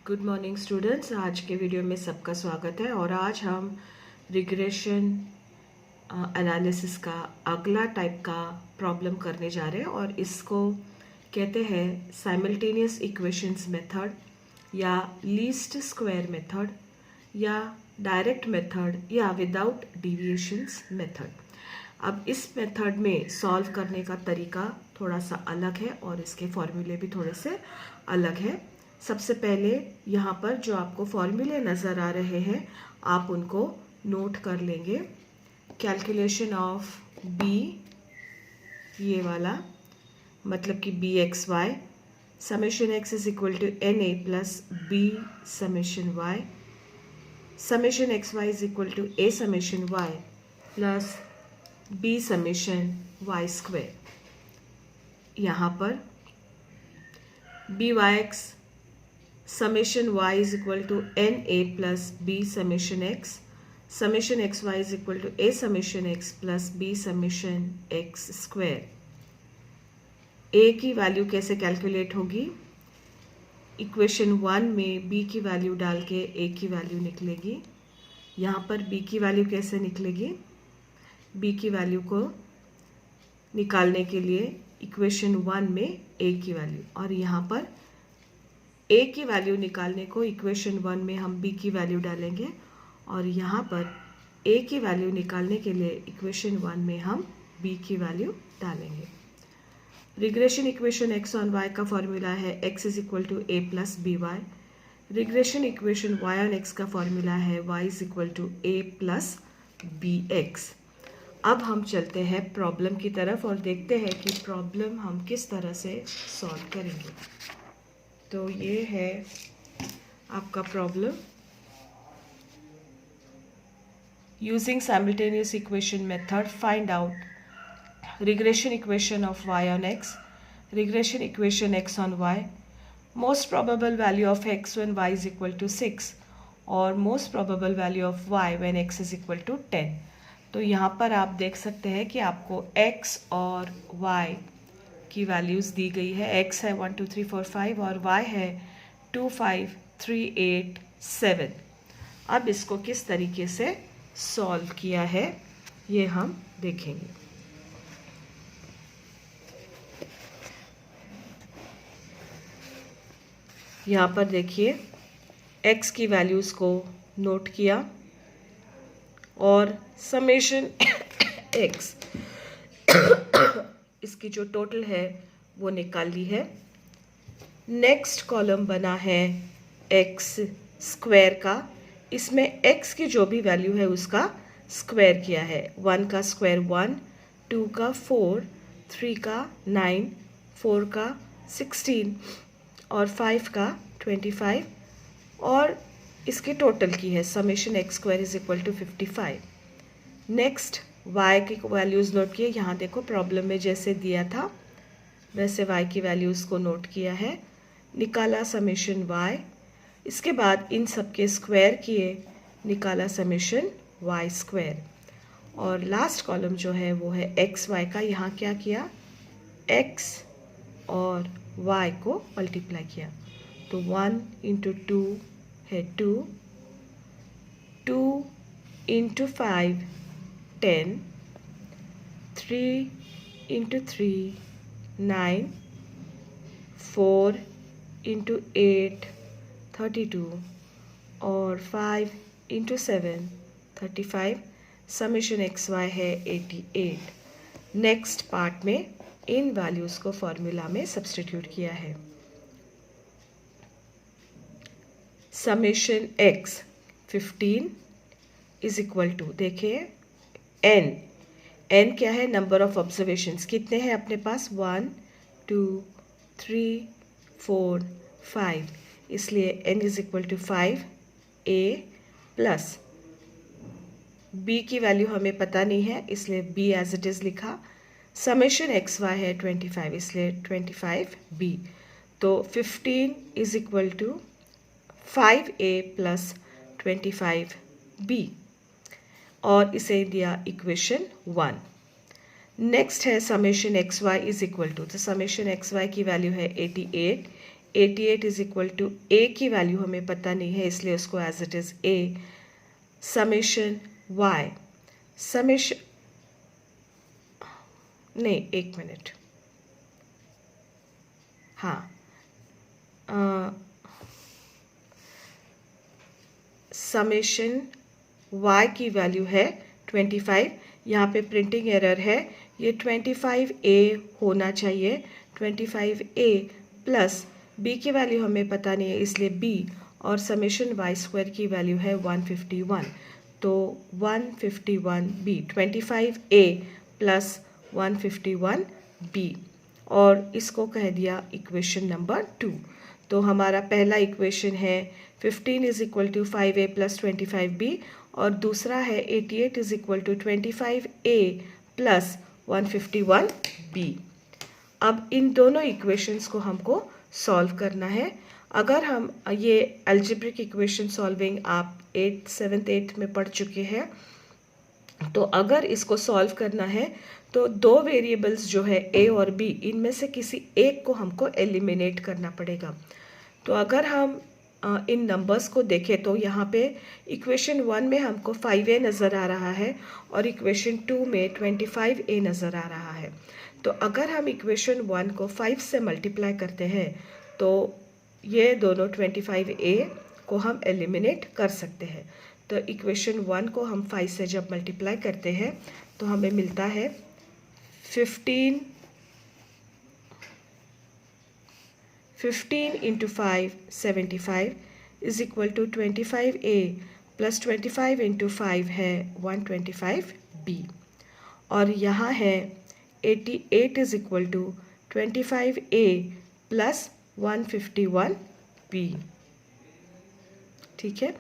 Good morning students. आज के video में सबका स्वागत है और आज हम रिग्रेशन एनालिसिस का अगला टाइप का प्रॉब्लम करने जा रहे हैं और इसको कहते हैं साइमल्टेनियस इक्वेशंस मेथड या लीस्ट स्क्वायर मेथड या डायरेक्ट मेथड या विदाउट डिविएशंस मेथड। अब इस मेथड में सॉल्व करने का तरीका थोड़ा सा अलग है और इसके फॉर्मूले भी थोड़े से अलग है। सबसे पहले यहाँ पर जो आपको फॉर्मूले नज़र आ रहे हैं आप उनको नोट कर लेंगे। कैलकुलेशन ऑफ बी, ये वाला मतलब कि b x y, summation x is equal to n a plus b summation y, summation x y is equal to a summation y plus b summation y square. यहाँ पर b y x summation y is equal to n a plus b summation x, summation x y is equal to a summation x plus b summation x square। a की value कैसे calculate होगी? Equation 1 में b की value डाल के a की value निकलेगी। यहाँ पर b की वैल्यू कैसे निकलेगी? b की वैल्यू को निकालने के लिए इक्वेशन 1 में a की वैल्यू और यहाँ पर a की वैल्यू निकालने को इक्वेशन 1 में हम b की वैल्यू डालेंगे और यहाँ पर a की वैल्यू निकालने के लिए इक्वेशन 1 में हम b की वैल्यू डालेंगे। Regression equation x on y का फॉर्मूला है x is equal to a plus b y. Regression equation y on x का फॉर्मूला है y is equal to a plus b x. अब हम चलते हैं प्रॉब्लम की तरफ और देखते हैं कि प्रॉब्लम हम किस तरह से सॉल्व करेंगे। तो ये है आपका problem. Using simultaneous equation method find out regression equation of y on x, regression equation x on y, most probable value of x when y is equal to 6 और most probable value of y when x is equal to 10। तो यहाँ पर आप देख सकते हैं कि आपको x और y की वैल्यूज़ दी गई है। x है 1 2 3 4 5 और y है 2 5 3 8 7। अब इसको किस तरीके से सॉल्व किया है ये हम देखेंगे। यहाँ पर देखिए x की वैल्यूज़ को नोट किया और समेशन x इसकी जो टोटल है वो निकाल ली है। नेक्स्ट कॉलम बना है x स्क्वायर का, इसमें x की जो भी वैल्यू है उसका स्क्वायर किया है। 1 का स्क्वायर 1, 2 का 4, 3 का 9, 4 का 16 और 5 का 25 और इसकी टोटल की है summation x square is equal to 55। Next y की वैल्यूज़ नोट किए। यहाँ देखो प्रॉब्लम में जैसे दिया था वैसे y की वैल्यूज़ को नोट किया है, निकाला समेशन y, इसके बाद इन सब के स्क्वायर किए, निकाला समेशन y स्क्वायर और लास्ट कॉलम जो है वो है एक्स वाई का। यहाँ क्या किया? x और y को मल्टीप्लाई किया तो 1 इंटू 2 है 2, 2 इंटू 5 10, 3 इंटू 3 9, 4 इंटू 8 32 और 5 इंटू 7 35। समेशन एक्स वाई है 88। नेक्स्ट पार्ट में इन वैल्यूज़ को फॉर्मूला में सब्स्टिट्यूट किया है। Summation x 15 is equal to, देखिए n क्या है? नंबर ऑफ ऑब्जर्वेशंस कितने हैं अपने पास? 1 2 3 4 5, इसलिए n is equal to 5 a plus b की वैल्यू हमें पता नहीं है इसलिए b एज इट इज़ लिखा। समेशन एक्स वाई है 25 इसलिए 25 b। तो 15 is equal to 5a plus 25 b और इसे दिया इक्वेशन 1। नेक्स्ट है summation x y is equal to, तो समेशन एक्स वाई की वैल्यू है 88, 88 इज इक्वल टू ए की वैल्यू हमें पता नहीं है, इसलिए उसको as it is a, summation y, summation, नहीं एक मिनट, हाँ, समेशन y की वैल्यू है 25, यहाँ पे प्रिंटिंग एरर है, ये 25a होना चाहिए, 25a प्लस b की वैल्यू हमें पता नहीं है इसलिए b, और समेशन y स्क्वायर की वैल्यू है 151, तो 151b, 25a प्लस 151b, और इसको कह दिया इक्वेशन नंबर 2। तो हमारा पहला इक्वेशन है 15 is equal to 5a plus 25b, और दूसरा है 88 is equal to 25a plus 151b। अब इन दोनों इक्वेशंस को हमको सॉल्व करना है। अगर हम ये अलजेब्रिक इक्वेशन सॉल्विंग आप 7th 8th में पढ़ चुके हैं, तो अगर इसको सॉल्व करना है तो दो वेरिएबल्स जो है a और b, इनमें से किसी एक को हमको एलिमिनेट करना पड़ेगा। तो अगर हम इन नंबर्स को देखें तो यहाँ पे इक्वेशन 1 में हमको 5a नज़र आ रहा है और इक्वेशन 2 में 25a नज़र आ रहा है। तो अगर हम इक्वेशन 1 को 5 से मल्टीप्लाई करते हैं तो ये दोनों 25a को हम एलिमिनेट कर सकते हैं। तो इक्वेशन 1 को हम 5 से जब मल्टीप्लाई करते हैं तो हमें मिलता है 15 into 5 75 is equal to 25a plus 25 into 5 है 125b, और यहाँ है 88 is equal to 25a plus 151b। ठीक है,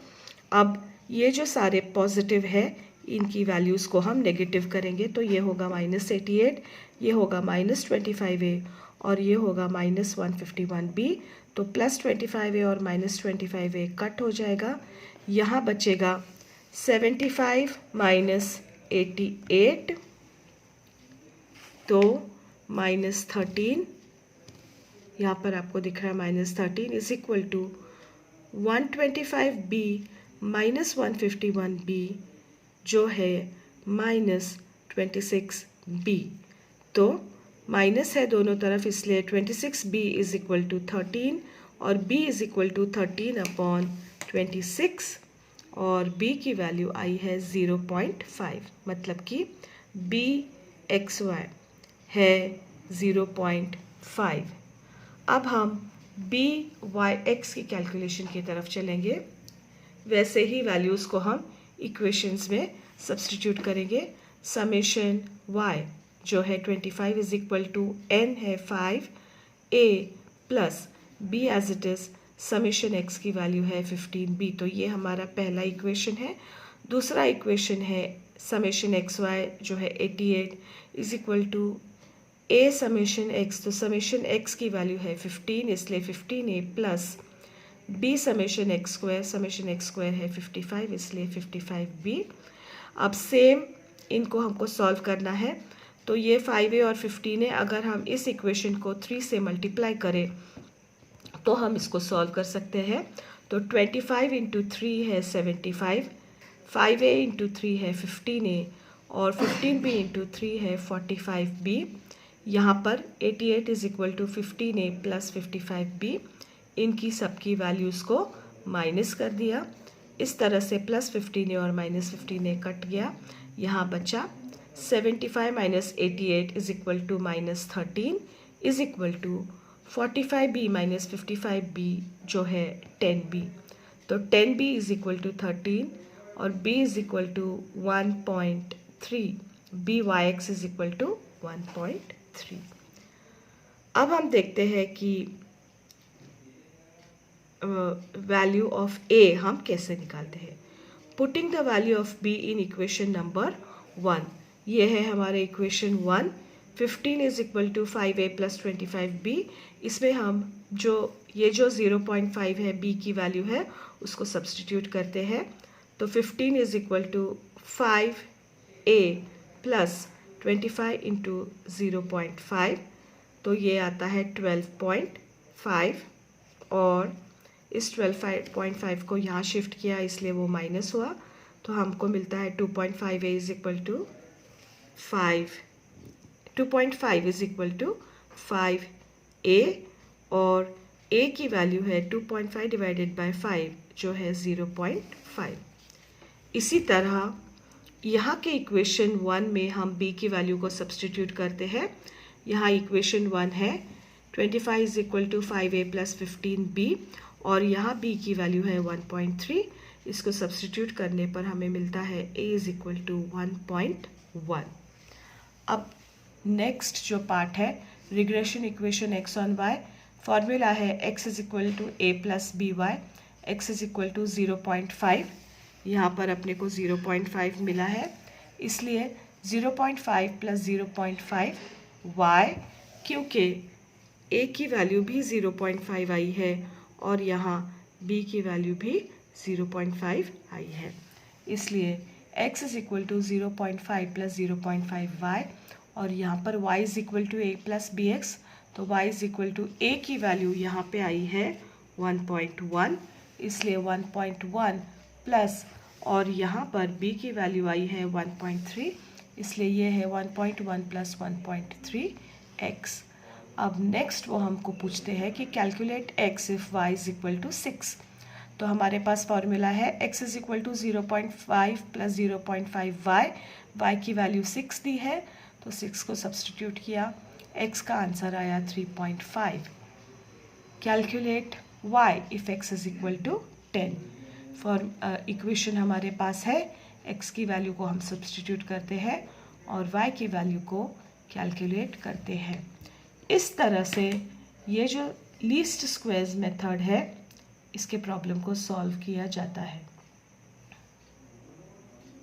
अब ये जो सारे पॉजिटिव है इनकी वैल्यूज़ को हम नेगेटिव करेंगे, तो ये होगा -88, ये होगा -25a और ये होगा -151b। तो +25a और -25a कट हो जाएगा, यहाँ बचेगा 75 - 88, तो -13, यहाँ पर आपको दिख रहा है -13 is equal to 125b minus 151b जो है -26b। तो माइनस है दोनों तरफ, इसलिए 26b इज इक्वल टू 13 और b इज इक्वल टू 13/26, और b की वैल्यू आई है 0.5, मतलब कि bxy है 0.5। अब हम byx की कैलकुलेशन की तरफ चलेंगे। वैसे ही वैल्यूज़ को हम इक्वेशंस में सब्सटीट्यूट करेंगे। समेशन y जो है 25 इज इक्वल टू n है 5a plus b as it is, summation x की वैल्यू है 15b। तो ये हमारा पहला इक्वेशन है। दूसरा इक्वेशन है समेशन xy जो है 88 is equal to a summation x, तो समेशन x की वैल्यू है 15, इसलिए 15a plus b summation x square, summation x square है 55, इसलिए 55b। अब सेम इनको हमको सॉल्व करना है, तो ये 5a और 15a अगर हम इस इक्वेशन को 3 से मल्टीप्लाई करें तो हम इसको सॉल्व कर सकते हैं। तो 25 इंटू 3 है 75, 5a इंटू 3 है 15a और 15b इंटू 3 है 45b। यहाँ पर 88 is equal to 15a plus 55b, इनकी सबकी वैल्यूज़ को माइनस कर दिया। इस तरह से +15a और -15a कट गया, यहाँ बचा 75 - 88 is equal to -13 is equal to 45b - 55b जो है 10b। तो 10b इज इक्वल टू 13 और b is equal to 1.3, byx is equal to 1.3। अब हम देखते हैं कि वैल्यू ऑफ a हम कैसे निकालते हैं। Putting the value of b in equation number 1, ये है हमारे equation 1। 15 is equal to 5a plus 25b, इसमें हम जो 0.5 है b की वैल्यू है उसको सब्सटीट्यूट करते हैं। तो 15 is equal to 5a plus 25 into 0.5, तो ये आता है 12.5 और इस 12.5 को यहाँ शिफ्ट किया, इसलिए वो माइनस हुआ, तो हमको मिलता है 2.5a is equal to 5, 2.5 is equal to 5a, और a की वैल्यू है 2.5 डिवाइडेड बाय 5 जो है 0.5। इसी तरह यहाँ के इक्वेशन 1 में हम b की वैल्यू को सब्सटीट्यूट करते हैं। यहाँ इक्वेशन 1 है 25 is equal to 5a plus 15b, और यहाँ b की वैल्यू है 1.3। इसको सब्सटीट्यूट करने पर हमें मिलता है a इज इक्वल टू 1.1। अब नेक्स्ट जो पार्ट है regression equation x on y, formula है x is equal to a plus b y, x is equal to 0.5। यहाँ पर अपने को 0.5 मिला है, इसलिए 0.5 प्लस 0.5 y, क्योंकि a की वैल्यू भी 0.5 आई है और यहाँ b की वैल्यू भी 0.5 आई है, इसलिए x is equal to 0.5 plus 0.5 y, और यहाँ पर y is equal to a plus b x, तो y is equal to a की वैल्यू यहाँ पे आई है 1.1, इसलिए 1.1 प्लस, और यहाँ पर b की वैल्यू आई है 1.3, इसलिए ये है 1.1 प्लस 1.3x। अब नेक्स्ट वो हमको पूछते हैं कि calculate x if y is equal to 6। तो हमारे पास फॉर्मूला है x is equal to 0.5 plus 0.5y, y की वैल्यू 6 दी है, तो 6 को सब्सटीट्यूट किया, x का आंसर आया 3.5। Calculate y if x is equal to 10। Equation हमारे पास है, x की वैल्यू को हम सब्सटीट्यूट करते हैं और y की वैल्यू को कैलकुलेट करते हैं। इस तरह से ये जो लीस्ट स्क्वेयर्स मेथड है, इसके प्रॉब्लम को सॉल्व किया जाता है।